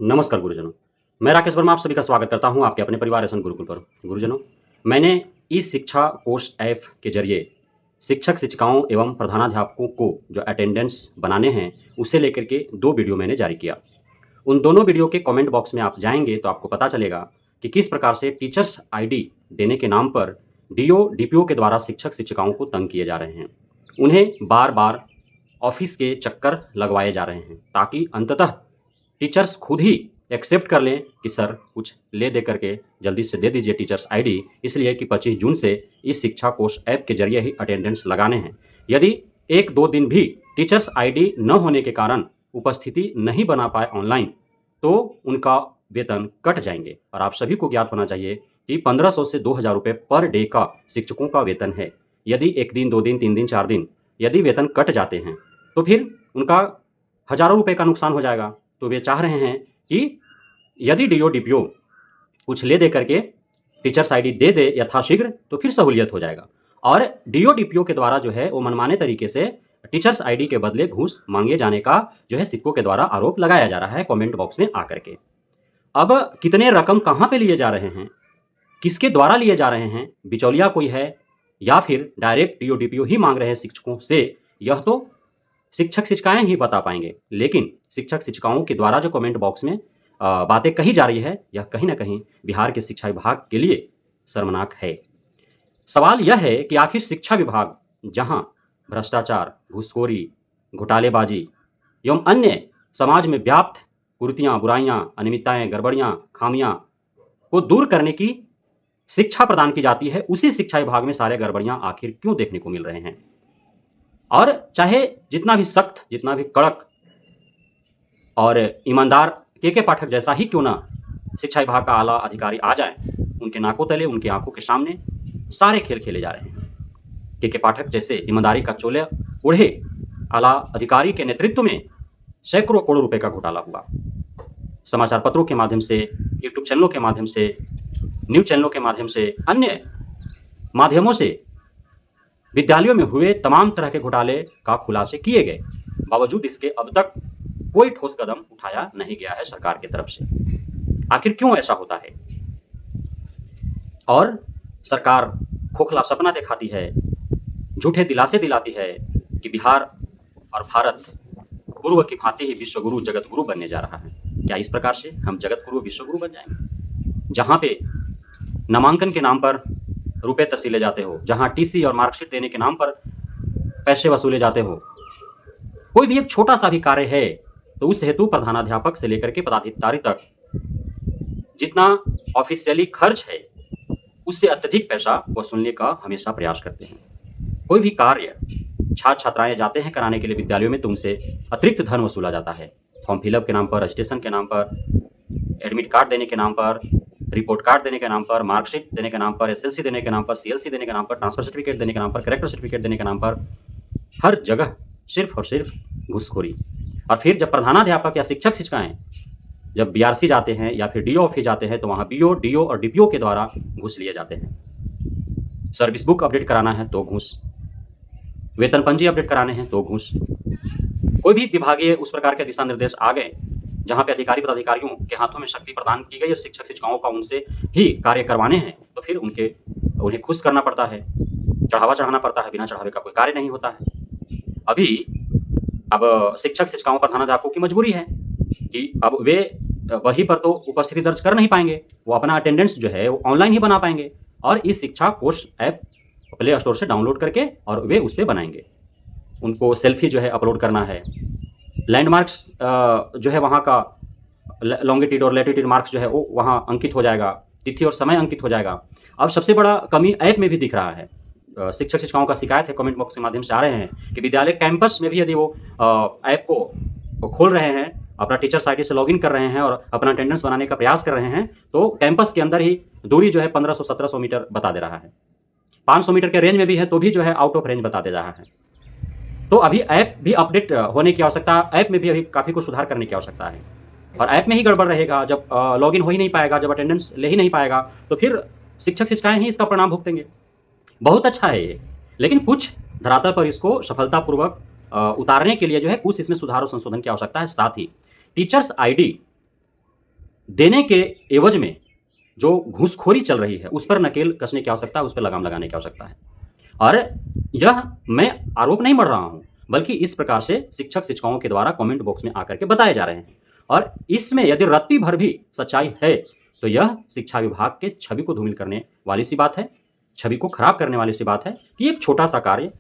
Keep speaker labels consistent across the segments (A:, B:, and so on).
A: नमस्कार गुरुजनों। मैं राकेश वर्मा आप सभी का स्वागत करता हूं आपके अपने परिवार एसएन गुरुकुल पर। गुरुजनों, मैंने ई शिक्षा कोर्स ऐप के जरिए शिक्षक शिक्षिकाओं एवं प्रधानाध्यापकों को जो अटेंडेंस बनाने हैं उसे लेकर के 2 वीडियो मैंने जारी किया। उन दोनों वीडियो के कमेंट बॉक्स में आप जाएंगे तो आपको पता चलेगा कि किस प्रकार से टीचर्स आईडी देने के नाम पर डीओ डीपीओ के द्वारा शिक्षक शिक्षिकाओं को तंग किए जा रहे हैं। उन्हें बार बार ऑफिस के चक्कर लगवाए जा रहे हैं ताकि अंततः टीचर्स खुद ही एक्सेप्ट कर लें कि सर कुछ ले दे करके जल्दी से दे दीजिए टीचर्स आईडी, इसलिए कि 25 जून से इस शिक्षा कोर्स ऐप के जरिए ही अटेंडेंस लगाने हैं। यदि 1-2 दिन भी टीचर्स आईडी न होने के कारण उपस्थिति नहीं बना पाए ऑनलाइन तो उनका वेतन कट जाएंगे। और आप सभी को ज्ञात होना चाहिए कि 1500 से 2000 रुपये पर डे का शिक्षकों का वेतन है। यदि 1 दिन 2 दिन 3 दिन 4 दिन यदि वेतन कट जाते हैं तो फिर उनका हज़ारों रुपये का नुकसान हो जाएगा। तो वे चाह रहे हैं कि यदि डीओ डीपीओ कुछ ले दे करके टीचर्स आईडी दे दे यथाशीघ्र तो फिर सहूलियत हो जाएगा। और डीओ डीपीओ के द्वारा जो है वो मनमाने तरीके से टीचर्स आईडी के बदले घूस मांगे जाने का जो है सिक्कों के द्वारा आरोप लगाया जा रहा है कमेंट बॉक्स में आकर के। अब कितने रकम कहाँ पे लिए जा रहे हैं, किसके द्वारा लिए जा रहे हैं, बिचौलिया कोई है या फिर डायरेक्ट डीओ डीपीओ ही मांग रहे हैं शिक्षकों से, यह तो शिक्षक शिक्षिकाएं ही बता पाएंगे। लेकिन शिक्षक शिक्षिकाओं के द्वारा जो कमेंट बॉक्स में बातें कही जा रही है यह कहीं ना कहीं बिहार के शिक्षा विभाग के लिए शर्मनाक है। सवाल यह है कि आखिर शिक्षा विभाग जहां भ्रष्टाचार, घूसखोरी, घोटालेबाजी एवं अन्य समाज में व्याप्त कुरीतियां, बुराइयां, अनियमितताएं, गड़बड़ियां, खामियां को दूर करने की शिक्षा प्रदान की जाती है, उसी शिक्षा विभाग में सारे गड़बड़ियां आखिर क्यों देखने को मिल रहे हैं। और चाहे जितना भी सख्त, जितना भी कड़क और ईमानदार के पाठक जैसा ही क्यों ना शिक्षा विभाग का आला अधिकारी आ जाए, उनके नाकों तले, उनकी आंखों के सामने सारे खेल खेले जा रहे हैं। के पाठक जैसे ईमानदारी का चोला ओढ़े आला अधिकारी के नेतृत्व में सैकड़ों करोड़ रुपए का घोटाला हुआ। समाचार पत्रों के माध्यम से, यूट्यूब चैनलों के माध्यम से, न्यूज चैनलों के माध्यम से, अन्य माध्यमों से विद्यालयों में हुए तमाम तरह के घोटाले का खुलासे किए गए। बावजूद इसके अब तक कोई ठोस कदम उठाया नहीं गया है सरकार की तरफ से। आखिर क्यों ऐसा होता है? और सरकार खोखला सपना दिखाती है, झूठे दिलासे दिलाती है कि बिहार और भारत पूर्व की भांति ही विश्व गुरु, जगत गुरु बनने जा रहा है। क्या इस प्रकार से हम जगत गुरु, विश्व गुरु बन जाएंगे? जहां पे नामांकन के नाम पर रुपए तसीले जाते हो, जहां टीसी और मार्कशीट देने के नाम पर पैसे वसूले जाते हो, कोई भी एक छोटा सा भी कार्य है तो उस हेतु प्रधानाध्यापक से लेकर के पदाधिकारी तक जितना ऑफिशियली खर्च है उससे अत्यधिक पैसा वसूलने का हमेशा प्रयास करते हैं। कोई भी कार्य छात्र छात्राएं जाते हैं कराने के लिए विद्यालयों में तो उनसे अतिरिक्त धन वसूला जाता है। फॉर्म फिलअप के नाम पर, रजिस्ट्रेशन के नाम पर, एडमिट कार्ड देने के नाम पर, रिपोर्ट कार्ड देने के नाम पर, मार्कशीट देने के नाम पर, एसएलसी देने के नाम पर, सीएलसी देने के नाम पर, ट्रांसफर सर्टिफिकेट देने के नाम पर, करेक्टर सर्टिफिकेट देने के नाम पर, हर जगह सिर्फ और सिर्फ घूसखोरी। और फिर जब प्रधानाध्यापक या शिक्षक शिक्षिकाएं जब बीआरसी जाते हैं या फिर डीओ ऑफिस जाते हैं तो वहाँ बीओ, डीओ और डीपीओ के द्वारा घूस लिए जाते हैं। सर्विस बुक अपडेट कराना है तो घूस, वेतन पंजी अपडेट कराने हैं तो घूस। कोई भी विभागीय उस प्रकार के दिशा निर्देश आ गए जहाँ पे अधिकारी पदाधिकारियों के हाथों में शक्ति प्रदान की गई और शिक्षक शिक्षिकाओं का उनसे ही कार्य करवाने हैं तो फिर उन्हें खुश करना पड़ता है, चढ़ावा चढ़ाना पड़ता है। बिना चढ़ावे का कोई कार्य नहीं होता है। अब शिक्षक शिक्षिकाओं प्रधानाध्यापकों की मजबूरी है कि अब वे वहीं पर तो उपस्थिति दर्ज कर नहीं पाएंगे, वो अपना अटेंडेंस जो है वो ऑनलाइन ही बना पाएंगे और इस शिक्षा कोर्स ऐप प्ले स्टोर से डाउनलोड करके और वे उस पर बनाएंगे। उनको सेल्फी जो है अपलोड करना है, लैंडमार्क्स जो है वहाँ का लॉन्गिट्यूड और लैटिट्यूड मार्क्स जो है वो वहाँ अंकित हो जाएगा, तिथि और समय अंकित हो जाएगा। अब सबसे बड़ा कमी ऐप में भी दिख रहा है। शिक्षक शिक्षिकाओं का शिकायत है, कमेंट बॉक्स के माध्यम से आ रहे हैं कि विद्यालय कैंपस में भी यदि वो ऐप को खोल रहे हैं, अपना टीचर्स आईडी से लॉगिन कर रहे हैं और अपना अटेंडेंस बनाने का प्रयास कर रहे हैं तो कैंपस के अंदर ही दूरी जो है 1500-1700 मीटर बता दे रहा है। 500 मीटर के रेंज में भी है तो भी जो है आउट ऑफ रेंज बता दे रहा है। तो अभी ऐप भी अपडेट होने की आवश्यकता, ऐप में भी अभी काफ़ी कुछ सुधार करने की आवश्यकता है। और ऐप में ही गड़बड़ रहेगा, जब लॉगिन हो ही नहीं पाएगा, जब अटेंडेंस ले ही नहीं पाएगा तो फिर शिक्षक शिक्षिकाएं ही इसका परिणाम भुगतेंगे। बहुत अच्छा है ये, लेकिन कुछ धरातल पर इसको सफलतापूर्वक उतारने के लिए जो है कुछ इसमें सुधार और संशोधन की आवश्यकता है। साथ ही टीचर्स आईडी देने के एवज में जो घूसखोरी चल रही है उस पर नकेल कसने की आवश्यकता है, उस पर लगाम लगाने की आवश्यकता है। और यह मैं आरोप नहीं मढ़ रहा हूं, बल्कि इस प्रकार से शिक्षक शिक्षिकाओं के द्वारा कमेंट बॉक्स में आकर के बताए जा रहे हैं। और इसमें यदि रत्ती भर भी सच्चाई है तो यह शिक्षा विभाग के छवि को धूमिल करने वाली सी बात है, छवि को खराब करने वाली सी बात है कि एक छोटा सा कार्य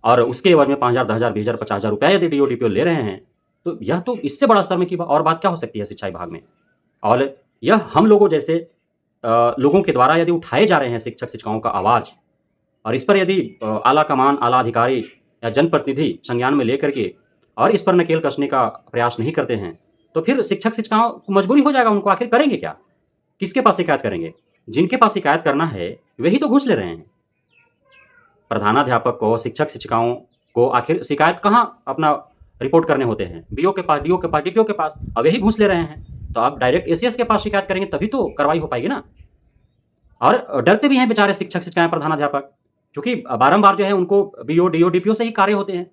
A: और उसके एवज में 5,000, 10,000, 20,000, 50,000 रुपया यदि डीओ डीपीओ ले रहे हैं तो यह तो इससे बड़ा शर्म की और बात क्या हो सकती है शिक्षा विभाग में। और यह हम लोगों जैसे लोगों के द्वारा यदि उठाए जा रहे हैं शिक्षक शिक्षिकाओं का आवाज़, और इस पर यदि आला कमान, आला अधिकारी या जनप्रतिनिधि संज्ञान में लेकर के और इस पर नकेल कसने का प्रयास नहीं करते हैं तो फिर शिक्षक शिक्षिकाओं को मजबूरी हो जाएगा, उनको आखिर करेंगे क्या? किसके पास शिकायत करेंगे? जिनके पास शिकायत करना है वही तो घूस ले रहे हैं। प्रधानाध्यापक को, शिक्षक शिक्षिकाओं को आखिर शिकायत कहाँ अपना रिपोर्ट करने होते हैं? बीओ के पास, डीओ के पास, डीपीओ के पास। अब यही घूस ले रहे हैं तो आप डायरेक्ट एसीएस के पास शिकायत करेंगे तभी तो कार्रवाई हो पाएगी ना। और डरते भी हैं बेचारे शिक्षक शिक्षिकाएं, प्रधानाध्यापक, क्योंकि बारंबार जो है उनको बीओ, डीओ, डीपीओ से ही कार्य होते हैं।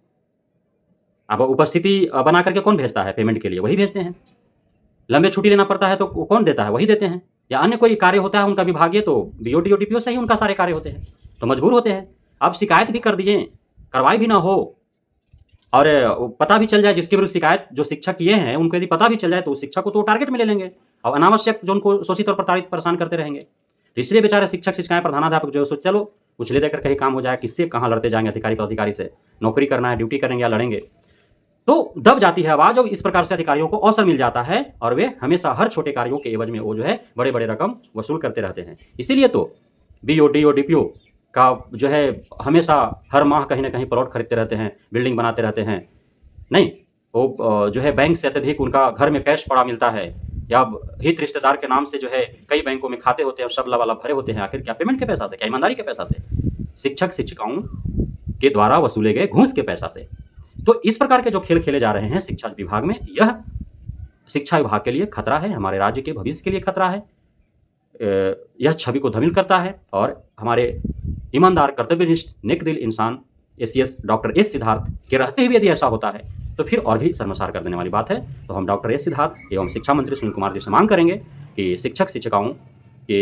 A: अब उपस्थिति बना करके कौन भेजता है पेमेंट के लिए? वही भेजते हैं। लंबे छुट्टी लेना पड़ता है तो कौन देता है? वही देते हैं। या अन्य कोई कार्य होता है उनका विभागीय तो बीओ, डीओ, डीपीओ से ही उनका सारे कार्य होते हैं, तो मजबूर होते हैं। अब शिकायत भी कर दिए, कार्रवाई भी ना हो और पता भी चल जाए जिसके विरुद्ध शिकायत जो शिक्षक किए हैं उनको यदि पता भी चल जाए तो उस शिक्षक को तो टारगेट में ले लेंगे और अनावश्यक जो उनको शोषित और प्रताड़ित परेशान करते रहेंगे। तो इसलिए बेचारे शिक्षक शिक्षिकाएं, प्रधानाध्यापक जो है चलो उछले देकर कहीं काम हो जाए, किससे कहाँ लड़ते जाएंगे अधिकारी पदाधिकारी से। नौकरी करना है, ड्यूटी करेंगे या लड़ेंगे, तो दब जाती है आवाज और इस प्रकार से अधिकारियों को अवसर मिल जाता है और वे हमेशा हर छोटे कार्यों के एवज में वो जो है बड़े बड़े रकम वसूल करते रहते हैं। इसीलिए तो बीओ, डीओ, डीपीओ का जो है हमेशा हर माह कहीं ना कहीं प्लॉट खरीदते रहते हैं, बिल्डिंग बनाते रहते हैं। नहीं, वो जो है बैंक से अत्यधिक उनका घर में कैश पड़ा मिलता है या हित रिश्तेदार के नाम से जो है कई बैंकों में खाते होते हैं और सब लबालब भरे होते हैं। आखिर क्या पेमेंट के पैसा से, क्या ईमानदारी के पैसा से? शिक्षक शिक्षिकाओं के द्वारा वसूले गए घूस के पैसा से। तो इस प्रकार के जो खेल खेले जा रहे हैं शिक्षा विभाग में, यह शिक्षा विभाग के लिए खतरा है, हमारे राज्य के भविष्य के लिए खतरा है। यह छवि को धूमिल करता है और हमारे ईमानदार, कर्तव्यनिष्ठ, नेक दिल इंसान एसीएस डॉक्टर एस सिद्धार्थ के रहते हुए यदि ऐसा होता है तो फिर और भी शर्मसार कर देने वाली बात है। तो हम डॉक्टर एस सिद्धार्थ एवं शिक्षा मंत्री सुनील कुमार जी से मांग करेंगे कि शिक्षक शिक्षिकाओं के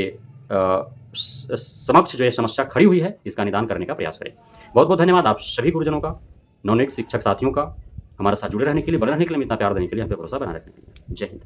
A: समक्ष जो ये समस्या खड़ी हुई है इसका निदान करने का प्रयास करें। बहुत बहुत धन्यवाद आप सभी गुरुजनों का, नवनियुक्त शिक्षक साथियों का, हमारे साथ जुड़े रहने के लिए, बने रहने के लिए, इतना प्यार देने के लिए, हम पे भरोसा बनाए रखने के लिए। जय हिंद।